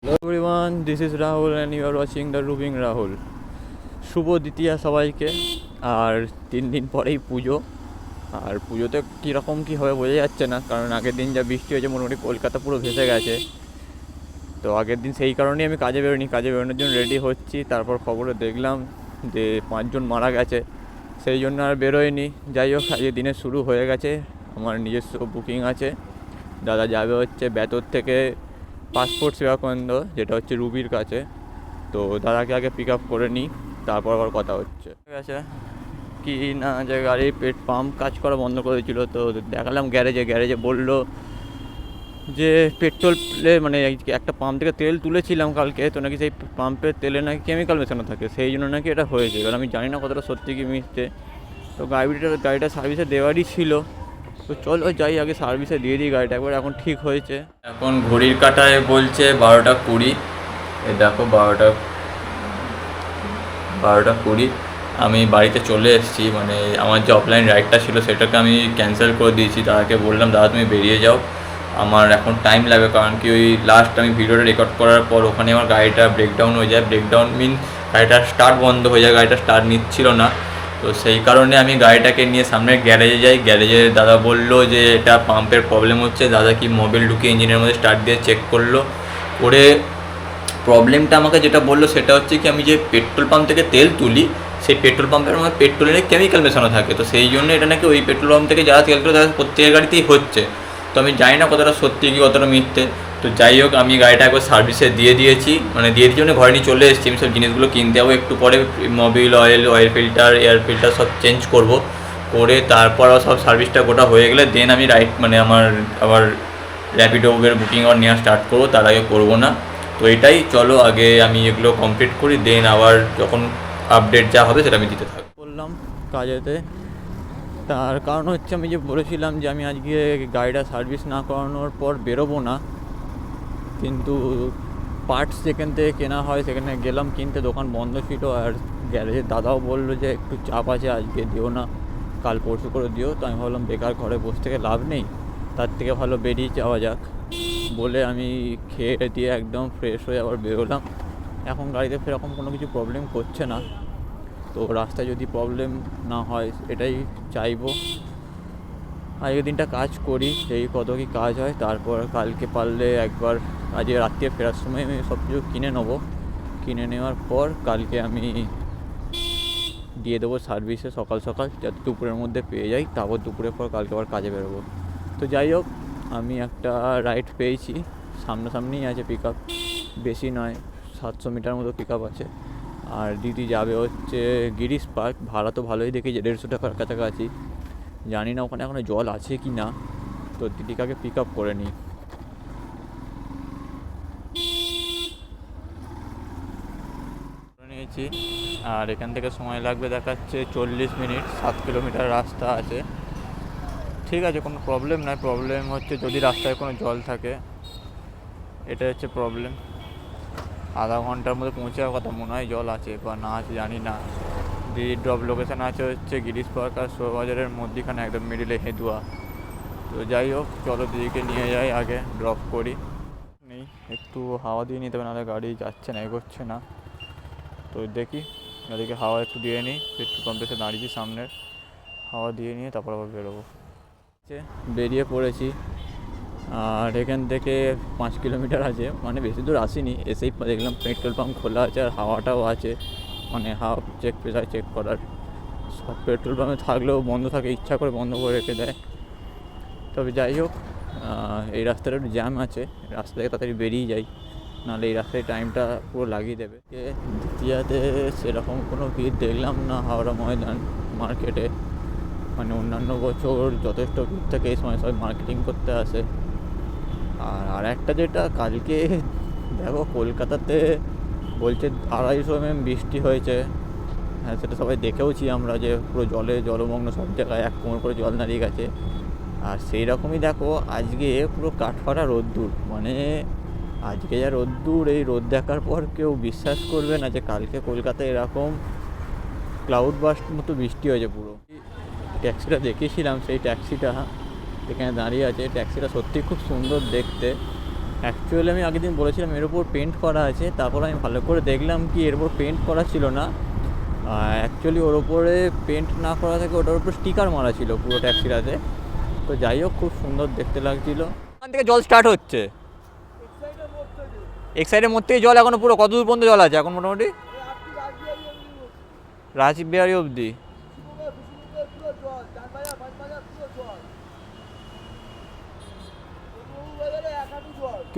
Hello everyone, this is Rahul and you are watching the Rubing Rahul. শুভ দ্বিতীয়া সবাইকে। আর 3 দিন পরেই পুজো। আর পুজোতে কীরকম কী হবে বোঝা যাচ্ছে না, কারণ আগের দিন যা বৃষ্টি হয়েছে মোটামুটি কলকাতা পুরো ভেসে গেছে। তো আগের দিন সেই কারণেই আমি কাজে বেরোনোর জন্য রেডি হচ্ছি। তারপর খবরে দেখলাম যে 5 জন মারা গেছে, সেই জন্য আর বেরোয়নি। যাই হোক, আজকের দিনে শুরু হয়ে গেছে। আমার নিজস্ব বুকিং আছে। দাদা যাবে হচ্ছে বেতর থেকে পাসপোর্ট সেবা কেন্দ্র, যেটা হচ্ছে রুবির কাছে। তো দাদাকে আগে পিক আপ করে নিই, তারপর আবার কথা হচ্ছে। ঠিক আছে কি না, যে গাড়ির পাম্প কাজ করা বন্ধ করেছিল, তো দেখালাম গ্যারেজে বললো যে পেট্রোলে মানে একটা পাম্প থেকে তেল তুলেছিলাম কালকে, তো নাকি সেই পাম্পের তেলে নাকি কেমিক্যাল মেশানো থাকে, সেই জন্য নাকি এটা হয়েছে। এবার আমি জানি না কতটা সত্যি কি মিথ্যে। তো গাড়িটা সার্ভিসে দেওয়ারই ছিল, তো চলো যাই আগে সার্ভিসে দিয়ে দিই গাড়িটা একবার। এখন ঠিক হয়েছে। এখন ঘড়ির কাঁটায় বলছে 12টা 20। এ দেখো 12টা 20। আমি বাড়িতে চলে এসেছি, মানে আমার যে অফলাইন রাইডটা ছিল সেটাকে আমি ক্যান্সেল করে দিয়েছি। দাদাকে বললাম দাদা তুমি বেরিয়ে যাও, আমার এখন টাইম লাগবে। কারণ কি ওই লাস্ট আমি ভিডিওটা রেকর্ড করার পর ওখানে আমার গাড়িটা ব্রেকডাউন হয়ে যায়। ব্রেকডাউন মিন গাড়িটা স্টার্ট বন্ধ হয়ে যায়, গাড়িটা স্টার্ট নিচ্ছিল না। তো সেই কারণে আমি গাড়িটাকে নিয়ে সামনে গ্যারেজে যাই। গ্যারেজে দাদা বললো যে এটা পাম্পের প্রবলেম হচ্ছে। দাদা কি মোবিল ঢুকিয়ে ইঞ্জিনের মধ্যে স্টার্ট দিয়ে চেক করলো, করে প্রবলেমটা আমাকে যেটা বললো সেটা হচ্ছে কি আমি যে পেট্রোল পাম্প থেকে তেল তুলি সেই পেট্রোল পাম্পের মধ্যে পেট্রোলের কেমিক্যাল মেশানো থাকে। তো সেই জন্য এটা নাকি ওই পেট্রোল পাম্প থেকে যারা তেল তুলে তাদের প্রত্যেকের গাড়িতেই হচ্ছে। তো আমি জানি না কতটা সত্যি কি কতটা মিথ্যে। তো যাই হোক, আমি গাড়িটা একবার সার্ভিসে দিয়ে দিয়েছি, মানে দিয়ে দিয়েছি মানে ঘরে নিয়ে চলে এসেছি। আমি সব জিনিসগুলো কিনতে যাবো একটু পরে। Mobil oil filter, air filter সব চেঞ্জ করব, করে তারপর সব সার্ভিসটা গোটা হয়ে গেলে দেন আমি রাইড মানে আমার আবার র্যাপিডো উবের বুকিং আর নেওয়া স্টার্ট করবো। তার আগে করবো না। তো এটাই, চলো আগে আমি এগুলো কমপ্লিট করি, দেন আবার যখন আপডেট যা হবে সেটা আমি দিতে থাকবো। বললাম কাজেতে, তার কারণ হচ্ছে আমি যে বলেছিলাম যে আমি আজকে গাড়িটা সার্ভিস না করানোর পর বেরোবো না, কিন্তু পার্টস যেখান থেকে কেনা হয় সেখানে গেলাম কিনতে, দোকান বন্ধ ছিল। আর গ্যারেজের দাদাও বললো যে একটু চাপ আছে আজকে দিও না, কাল পরশু করে দিও। তো আমি ভাবলাম বেকার ঘরে বসে থেকে লাভ নেই, তার থেকে ভালো বেরিয়ে যাওয়া যাক বলে আমি খেয়ে দিয়ে একদম ফ্রেশ হয়ে আবার বেরোলাম। এখন গাড়িতে সেরকম কোনো কিছু প্রবলেম করছে না। তো রাস্তায় যদি প্রবলেম না হয় এটাই চাইবো। আজকের দিনটা কাজ করি, সেই কত কী কাজ হয়, তারপর কালকে পারলে একবার আজকে রাত্রে ফেরার সময় আমি সব কিছু কিনে নেবো। কিনে নেওয়ার পর কালকে আমি দিয়ে দেবো সার্ভিসে সকাল সকাল, যাতে দুপুরের মধ্যে পেয়ে যাই। তারপর দুপুরের পর কালকে আবার কাজে বেরোবো। তো যাই হোক, আমি একটা রাইড পেয়েছি, সামনাসামনিই আছে পিক আপ, বেশি নয় 700 মিটার মতো পিক আপ আছে। আর দিদি যাবে হচ্ছে গিরিশ পার্ক, ভাড়া তো ভালোই দেখেছি 150 টাকার কাছাকাছি। জানি না ওখানে এখনো জল আছে কি না, তো দিদিকে আগে পিক আপ করে নিই। নিয়েছি, আর এখান থেকে সময় লাগবে দেখাচ্ছে 40 মিনিট, 7 কিলোমিটার রাস্তা আছে। ঠিক আছে, কোনো প্রবলেম নয়। প্রবলেম হচ্ছে যদি রাস্তায় কোনো জল থাকে, এটা হচ্ছে প্রবলেম। আধা ঘন্টার মধ্যে পৌঁছে যাওয়ার কথা, মনে হয় জল আছে বা না আছে জানি না। দিদির ড্রপ লোকেশান আছে হচ্ছে গিরিশ পার্ক আর শোভাবাজারের মধ্যিখানে, একদম মিডিলে হেদুয়া। তো যাই হোক, চলো দিদিকে নিয়ে যাই, আগে ড্রপ করি। নেই, একটু হাওয়া দিয়ে নিতে হবে, নাহলে গাড়ি যাচ্ছে না, এগোচ্ছে না। তো দেখি গাড়িকে হাওয়া একটু দিয়ে নিই, পেট্রোল পাম্পে এসে দাঁড়িয়েছি সামনের, হাওয়া দিয়ে নিয়ে তারপর আবার বেরোবো। বেরিয়ে পড়েছি, আর এখান থেকে 5 কিলোমিটার আছে, মানে বেশি দূর আসিনি। এসেই দেখলাম পেট্রোল পাম্প খোলা আছে আর হাওয়াটাও আছে, মানে হাওয়া প্রেসার চেক করার। সব পেট্রোল পাম্পে থাকলেও বন্ধ থাকে, ইচ্ছা করে বন্ধ করে রেখে দেয়। তবে যাই হোক, এই রাস্তাটা একটু জ্যাম আছে, রাস্তা থেকে তাড়াতাড়ি বেরিয়ে যাই, নাহলে এই রাস্তায় টাইমটা পুরো লাগিয়ে দেবে। দ্বিতীয়াতে সেরকম কোনো ভিড় দেখলাম না হাওড়া ময়দান মার্কেটে, মানে অন্যান্য বছর যথেষ্ট ভিড় থাকে এই সময়, সবাই মার্কেটিং করতে আসে। আর একটা যেটা কালকে দেখো কলকাতাতে বলছে 250 mm বৃষ্টি হয়েছে। হ্যাঁ, সেটা সবাই দেখেওছি আমরা, যে পুরো জলমগ্ন, সব জায়গায় 1 কোমর করে জল দাঁড়িয়ে গেছে। আর সেই রকমই দেখো আজকে পুরো কাঠফাটা রোদ্দুর, মানে আজকে যা রোদ্দুর, এই রোদ দেখার পর কেউ বিশ্বাস করবে না যে কালকে কলকাতায় এরকম ক্লাউড বাস্ট মতো বৃষ্টি হয়েছে পুরো। ট্যাক্সিটা দেখিয়েছিলাম, সেই ট্যাক্সিটা এখানে দাঁড়িয়ে আছে। ট্যাক্সিটা সত্যি খুব সুন্দর দেখতে, অ্যাকচুয়ালি আমি আগের দিন বলেছিলাম এর উপর পেন্ট করা আছে, তারপর আমি ভালো করে দেখলাম কি এর উপর পেন্ট করা ছিল না। অ্যাকচুয়ালি ওর উপরে পেন্ট না করা থেকে ওটার উপর স্টিকার মারা ছিল পুরো ট্যাক্সিটাতে। তো যাই হোক, খুব সুন্দর দেখতে লাগছিলো। ওখান থেকে জল স্টার্ট হচ্ছে, এক সাইডের মধ্যে থেকে জল এখনো পুরো কত দূর পর্যন্ত জল আছে এখন মোটামুটি? রাজবিহারি অবধি।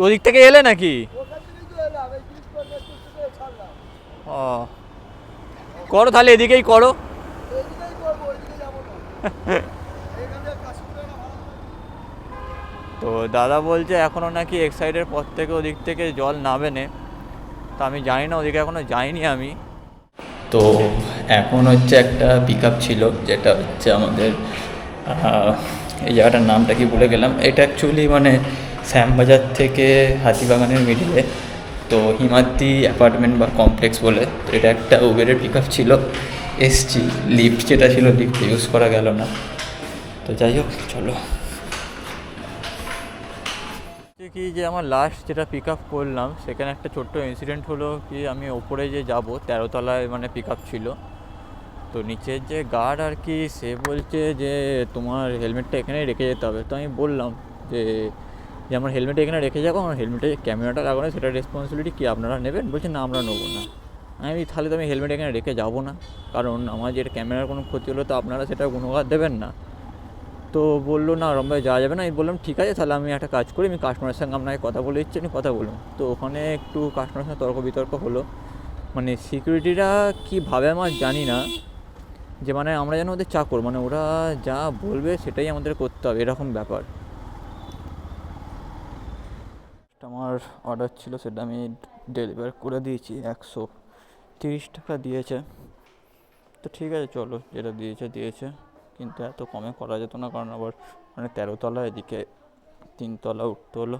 ওদিক থেকে এলে নাকি? ও, করো তাহলে, এদিকেই করো। তো দাদা বলছে এখনও নাকি এক সাইডের পর থেকে ওদিক থেকে জল নামে নে। তো আমি জানি না, ওদিকে এখনও যাইনি আমি। তো এখন হচ্ছে একটা পিক আপ ছিল, যেটা হচ্ছে আমাদের এই জায়গাটার নামটা কি ভুলে গেলাম। এটা অ্যাকচুয়ালি মানে শ্যামবাজার থেকে হাতিবাগানের মিডিলে, তো হিমাদ্রি অ্যাপার্টমেন্ট বা কমপ্লেক্স বলে। তো এটা একটা উবেরের পিক আপ ছিল, এসছি। লিফট যেটা ছিল, লিফট ইউজ করা গেল না। তো যাই হোক, চলো। কি যে আমার লাস্ট যেটা পিক আপ করলাম, সেখানে একটা ছোট্ট ইনসিডেন্ট হলো কি, আমি ওপরে যে যাব 13 তলায় মানে পিক আপ ছিল। তো নিচের যে গার্ড আর কি, সে বলছে যে তোমার হেলমেটটা এখানেই রেখে যেতে হবে। তো আমি বললাম যে আমার হেলমেট এখানে রেখে যাবো, আমার হেলমেটে যে ক্যামেরাটা লাগানো সেটা রেসপন্সিবিলিটি কি আপনারা নেবেন? বলছে না, আমরা নেবো না। আমি তাহলে তো আমি হেলমেট এখানে রেখে যাবো না, কারণ আমার যে ক্যামেরার কোনো ক্ষতি হলো তো আপনারা সেটা গুণগার দেবেন না। তো বললো না, ওরমভাবে যাওয়া যাবে না। আমি বললাম ঠিক আছে, তাহলে আমি একটা কাজ করি, আমি কাস্টমারের সঙ্গে আপনাকে কথা বলে দিচ্ছি, আমি কথা বলুন। তো ওখানে একটু কাস্টমারের সঙ্গে তর্ক বিতর্ক হলো। মানে সিকিউরিটিরা কী ভাবে আমার জানি না, যে মানে আমরা যেন ওদের চাকর, মানে ওরা যা বলবে সেটাই আমাদের করতে হবে, এরকম ব্যাপার। আমার অর্ডার ছিল, সেটা আমি ডেলিভার করে দিয়েছি। 130 টাকা দিয়েছে। তো ঠিক আছে, চলো, যেটা দিয়েছে। কিন্তু এত কমে করা যেত না, কারণ আবার মানে 13 তলা, এদিকে 3 তলা উঠতে হলো।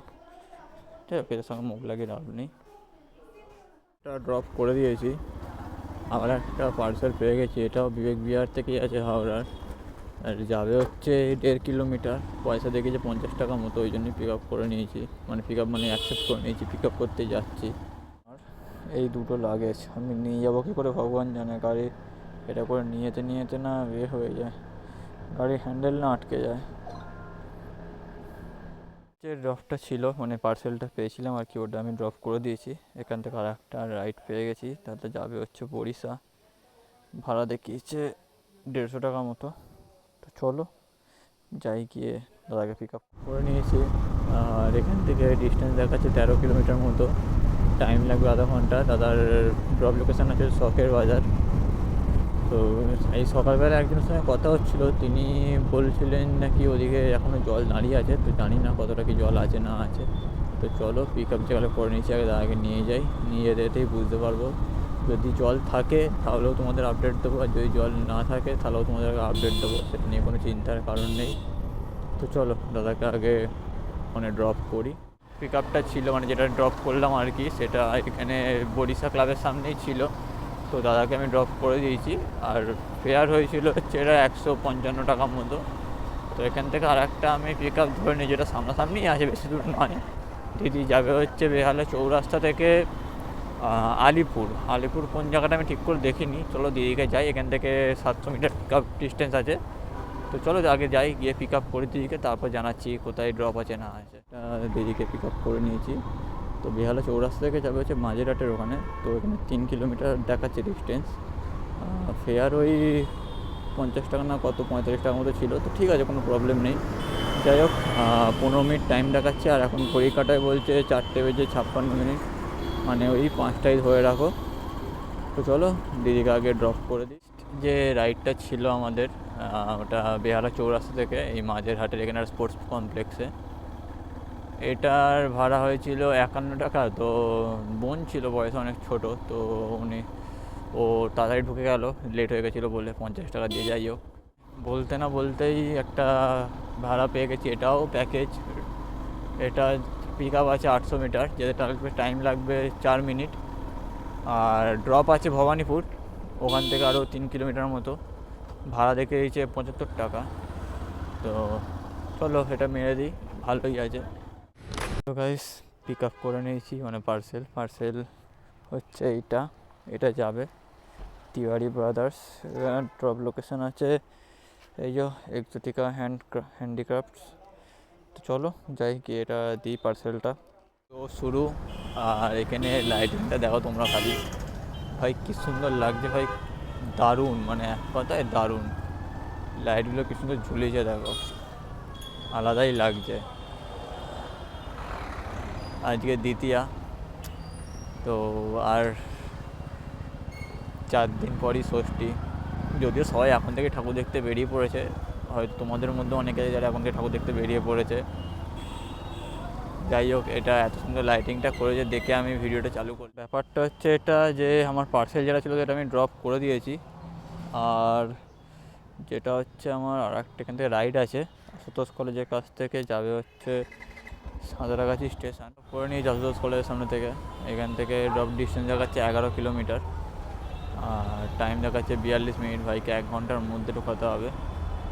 ঠিক আছে, এর সঙ্গে মুখ লাগিয়ে লাভ নেই। এটা ড্রপ করে দিয়েছি। আবার একটা পার্সেল পেয়ে গেছি, এটাও বিবেক বিহার থেকেই আছে, হাওড়ার। আর যাবে হচ্ছে 1.5 কিলোমিটার। পয়সা দেখেছি 50 টাকা মতো, ওই জন্যই পিক আপ করে নিয়েছি। মানে পিক আপ মানে অ্যাকসেপ্ট করে নিয়েছি, পিক আপ করতে যাচ্ছি। আর এই দুটো লাগেজ আমি নিয়ে যাবো কী করে ভগবান জানে। গাড়ি এটা করে নিয়েতে না হয়ে যায়, গাড়ির হ্যান্ডেল না আটকে যায়। যে ড্রপটা ছিল, মানে পার্সেলটা পেয়েছিলাম আর কি, ওটা আমি ড্রপ করে দিয়েছি। এখান থেকে আর একটা রাইড পেয়ে গেছি, তাতে যাবে হচ্ছে বরিশা। ভাড়া দেখিয়েছে 150 টাকা মতো। তো চলো যাই, গিয়ে দাদাকে পিক আপ করে নিয়েছি। আর এখান থেকে ডিস্টেন্স দেখাচ্ছে 13 কিলোমিটার মতো, টাইম লাগবে আধা ঘন্টা। দাদার ড্রপ লোকেশান আছে শখের বাজার। তো এই সকালবেলা একজনের সঙ্গে কথা হচ্ছিলো, তিনি বলছিলেন নাকি ওদিকে এখনও জল দাঁড়িয়ে আছে। তো জানি না কতটা কি জল আছে না আছে। তো চলো পিক আপ যেগুলো করে নিয়েছি, আগে দাদাকে নিয়ে যাই, নিয়ে যেতেই বুঝতে পারবো। যদি জল থাকে তাহলেও তোমাদের আপডেট দেবো, আর যদি জল না থাকে তাহলেও তোমাদেরকে আপডেট দেবো, সেটা নিয়ে কোনো চিন্তার কারণ নেই। তো চলো দাদাকে আগে মানে ড্রপ করি। পিক আপটা ছিল মানে যেটা ড্রপ করলাম আর কি, সেটা এখানে বরিশা ক্লাবের সামনেই ছিল। তো দাদাকে আমি ড্রপ করে দিয়েছি। আর ফেয়ার হয়েছিল হচ্ছে এটা 155 টাকা মতো। তো এখান থেকে আর একটা আমি পিক আপ ধরে নিই, যেটা সামনাসামনি আছে, বেশি দূর নয়। দিদি যাবে হচ্ছে বেহালা চৌরাস্তা থেকে আলিপুর কোন জায়গাটা আমি ঠিক করে দেখিনি। চলো দিদিকে যাই, এখান থেকে 700 মিটার পিক আপ ডিস্টেন্স আছে। তো চলো আগে যাই, গিয়ে পিক আপ করে দিদিকে, তারপর জানাচ্ছি কোথায় ড্রপ আছে না আছে। দিদিকে পিক আপ করে নিয়েছি। তো বেহালা চৌরাস্তা থেকে যাবে হচ্ছে মাঝেরহাটের ওখানে। তো এখানে 3 কিলোমিটার দেখাচ্ছে ডিস্টেন্স। ফেয়ার ওই 50 টাকা না কত, 45 টাকার মতো ছিল। তো ঠিক আছে, কোনো প্রবলেম নেই। যাই হোক, 15 মিনিট টাইম দেখাচ্ছে, আর এখন ঘড়ি কাটায় বলছে 4:56, মানে ওই 5টায় ধরে রাখো। তো চলো দিদিকে আগে ড্রপ করে দিই। যে রাইডটা ছিল আমাদের, ওটা বেহালা চৌরাস্তা থেকে এই মাঝেরহাটের এখানে স্পোর্টস কমপ্লেক্সে। এটার ভাড়া হয়েছিল 51 টাকা। তো বোন ছিল, বয়স অনেক ছোট, তো ও তাড়াতাড়ি ঢুকে গেল, লেট হয়ে গেছিলো বলে 50 টাকা দিয়ে। যাই হোক, বলতে না বলতেই একটা ভাড়া পেয়ে গেছি। এটাও প্যাকেজ। এটা পিক আপ আছে 800 মিটার, যেটা টাইম লাগবে 4 মিনিট। আর ড্রপ আছে ভবানীপুর, ওখান থেকে আরও 3 কিলোমিটার মতো। ভাড়া দেখে দিয়েছে 75 টাকা। তো চলো এটা মেরে দিই, ভালোই আছে। তো গাইস, পিক আপ করে নিয়েছি, মানে পার্সেল হচ্ছে এটা যাবে তিওয়ারি ব্রাদার্স। ড্রপ লোকেশন আছে এই যে এক্সোটিকা হ্যান্ডিক্রাফটস। তো চলো যাই কি এটা দিই পার্সেলটা। তো শুরু। আর এখানে লাইটিংটা দেখো তোমরা খালি, ভাই কি সুন্দর লাগছে ভাই, দারুণ, মানে এক কথায় দারুণ। লাইটগুলো কি সুন্দর ঝুলিয়েছে দেখো, আলাদাই লাগছে। আজকে দ্বিতীয়া, তো আর 4 দিন পরই ষষ্ঠী। যদিও সবাই এখন থেকে ঠাকুর দেখতে বেরিয়ে পড়েছে, হয়তো তোমাদের মধ্যে অনেকে যারা এখন থেকে ঠাকুর দেখতে বেরিয়ে পড়েছে। যাই হোক, এটা এত সুন্দর লাইটিংটা করেছে দেখে আমি ভিডিওটা চালু করি। ব্যাপারটা হচ্ছে এটা যে আমার পার্সেল যেটা ছিল সেটা আমি ড্রপ করে দিয়েছি। আর যেটা হচ্ছে আমার আর একটা এখান থেকে রাইড আছে আশুতোষ কলেজের কাছ থেকে, যাবে হচ্ছে সাঁতরাগাছি স্টেশন করে নিয়ে আশুতোষ কলেজের সামনে থেকে। এখান থেকে ড্রপ ডিস্টেন্স দেখাচ্ছে 11 কিলোমিটার, আর টাইম দেখাচ্ছে 42 মিনিট। ভাইকে 1 ঘন্টার মধ্যে ঢোকাতে হবে।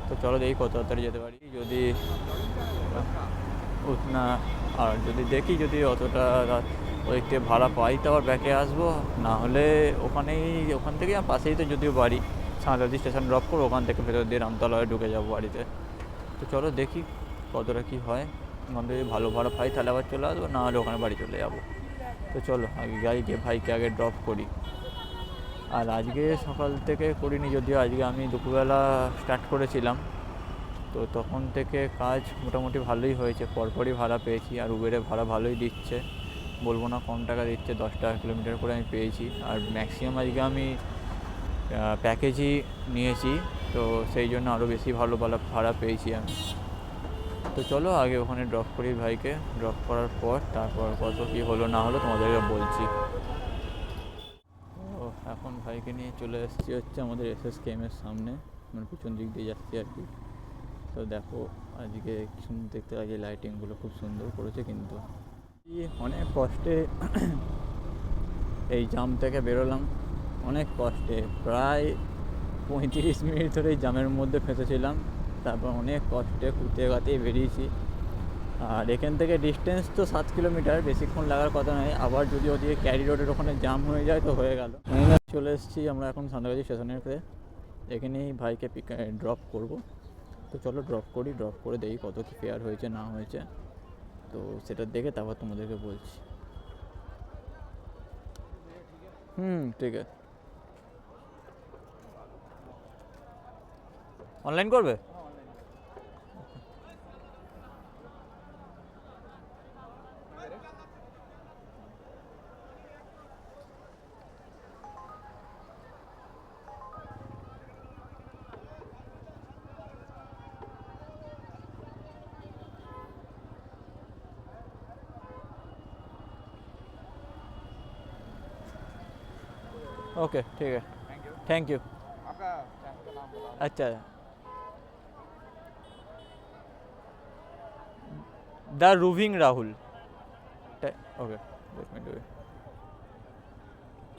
তো চলো দেখি কত তাড়াতাড়ি যেতে পারি। যদি না, আর যদি দেখি যদি অতটা ওই থেকে ভাড়া পাই তো আবার ব্যাকে আসবো, না হলে ওখান থেকে পাশেই তো যদিও বাড়ি, সাঁতরাগাছি স্টেশন ড্রপ করবো, ওখান থেকে ভেতর দিয়ে রামতলা হয়ে ঢুকে যাবো বাড়িতে। তো চলো দেখি কতটা কী হয়। ওখান থেকে ভালো ভাড়া পাই তাহলে আবার চলে আসবো, না হলে ওখানে বাড়ি চলে যাবো। তো চলো আগে গাড়িকে ভাইকে আগে ড্রপ করি। আর আজকে সকাল থেকে করিনি, যদিও আজকে আমি দুপুরবেলা স্টার্ট করেছিলাম, তো তখন থেকে কাজ মোটামুটি ভালোই হয়েছে, পরপরই ভাড়া পেয়েছি। আর উবেরে ভাড়া ভালোই দিচ্ছে, বলবো না কম টাকা দিচ্ছে, 10 টাকা কিলোমিটার করে আমি পেয়েছি। আর ম্যাক্সিমাম আজকে আমি প্যাকেজই নিয়েছি, তো সেই জন্য আরও বেশি ভালো ভাড়া পেয়েছি আমি। তো চলো আগে ওখানে ড্রপ করি ভাইকে, ড্রপ করার পর তারপর কত কী হলো না হলো তোমাদেরকে বলছি। তো এখন ভাইকে নিয়ে চলে এসেছি হচ্ছে আমাদের SSKM-এর সামনে, মানে পিছন দিক দিয়ে যাচ্ছি আর কি। তো দেখো আজকে কি সুন্দর দেখতে লাগে, লাইটিংগুলো খুব সুন্দর করেছে। কিন্তু অনেক কষ্টে এই জাম থেকে বেরোলাম, অনেক কষ্টে, প্রায় 35 মিনিট ধরে এই জামের মধ্যে ফেঁসেছিলাম। তারপর অনেক কষ্টে কুতে গাতেই বেরিয়েছি। আর এখান থেকে ডিস্টেন্স তো 7 কিলোমিটার, বেশিক্ষণ লাগার কথা নয়। আবার যদি ওদিকে ক্যারি রোডের ওখানে জাম হয়ে যায় তো হয়ে গেল। চলে এসেছি আমরা এখন সাঁতরাগাছি স্টেশনের কাছে, এখানেই ভাইকে ড্রপ করব। তো চলো ড্রপ করি, ড্রপ করে দেখি কত কী ফেয়ার হয়েছে না হয়েছে, তো সেটা দেখে তারপর তোমাদেরকে বলছি। ঠিক আছে। অনলাইন করবে? ओके ठीक है, थैंक यू। आपका चैनल का नाम बताओ। अच्छा, the roving Rahul. Okay, let me do it.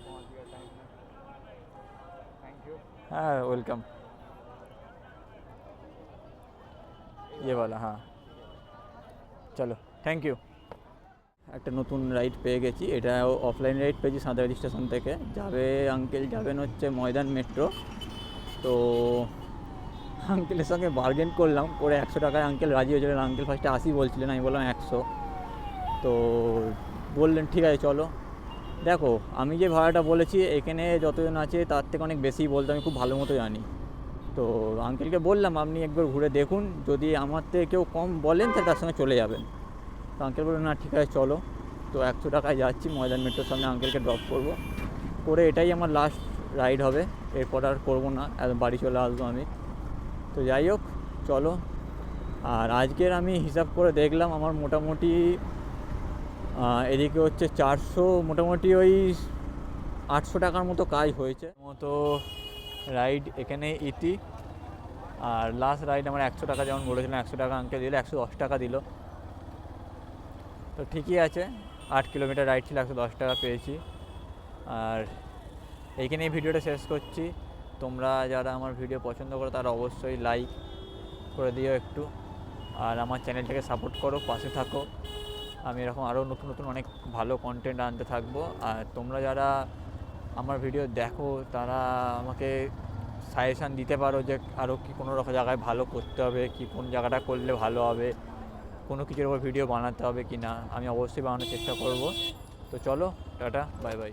पहुंच गया टाइम में, थैंक यू। हाँ वेलकम, ये वाला, हाँ चलो थैंक यू। একটা নতুন রাইড পেয়ে গেছি, এটা অফলাইন রাইড পেয়েছি সাঁতরাগাছি স্টেশন থেকে। যাবে আঙ্কেল, যাবেন হচ্ছে ময়দান মেট্রো। তো আঙ্কেলের সঙ্গে বার্গেন করলাম, করে 100 টাকায় আঙ্কেল রাজি হয়েছিলেন। আঙ্কেল ফার্স্টে 80 বলছিলেন, আমি বললাম 100। তো বললেন ঠিক আছে চলো। দেখো আমি যে ভাড়াটা বলেছি এখানে যতজন আছে তার থেকে অনেক বেশি বলতে আমি খুব ভালো মতো জানি। তো আঙ্কেলকে বললাম আপনি একবার ঘুরে দেখুন, যদি আমার থেকে কেউ কম বলেন তাহলে তার সঙ্গে চলে যাবেন। তো আঙ্কেল বললেন না ঠিক আছে চলো। তো 100 টাকায় যাচ্ছি, ময়দান মেট্রোর সামনে আঙ্কেলকে ড্রপ করবো, করে এটাই আমার লাস্ট রাইড হবে, এরপর আর করবো না, বাড়ি চলে আসবো আমি। তো যাই হোক চলো। আর আজকের আমি হিসাব করে দেখলাম আমার মোটামুটি এদিকে হচ্ছে 400, মোটামুটি ওই 800 টাকার মতো কাজ হয়েছে মতো রাইড এখানে ইতি। আর লাস্ট রাইড আমার 100 টাকা যেমন বলেছিলাম, 100 টাকা আঙ্কেল দিল, 110 টাকা দিল। তো ঠিকই আছে, 8 কিলোমিটার রাইড ছিল, 110 টাকা পেয়েছি। আর এইখানেই ভিডিওটা শেষ করছি। তোমরা যারা আমার ভিডিও পছন্দ করো তারা অবশ্যই লাইক করে দিও একটু, আর আমার চ্যানেলটাকে সাপোর্ট করো, পাশে থাকো। আমি এরকম আরও নতুন নতুন অনেক ভালো কন্টেন্ট আনতে থাকবো। আর তোমরা যারা আমার ভিডিও দেখো তারা আমাকে সাজেশান দিতে পারো যে আরও কি কোনো রকম জায়গায় ভালো করতে হবে, কি কোন জায়গাটা করলে ভালো হবে, কোনো কিছুর ওপর ভিডিও বানাতে হবে কি না। আমি অবশ্যই বানানোর চেষ্টা করব। তো চলো, টাটা, বাই বাই।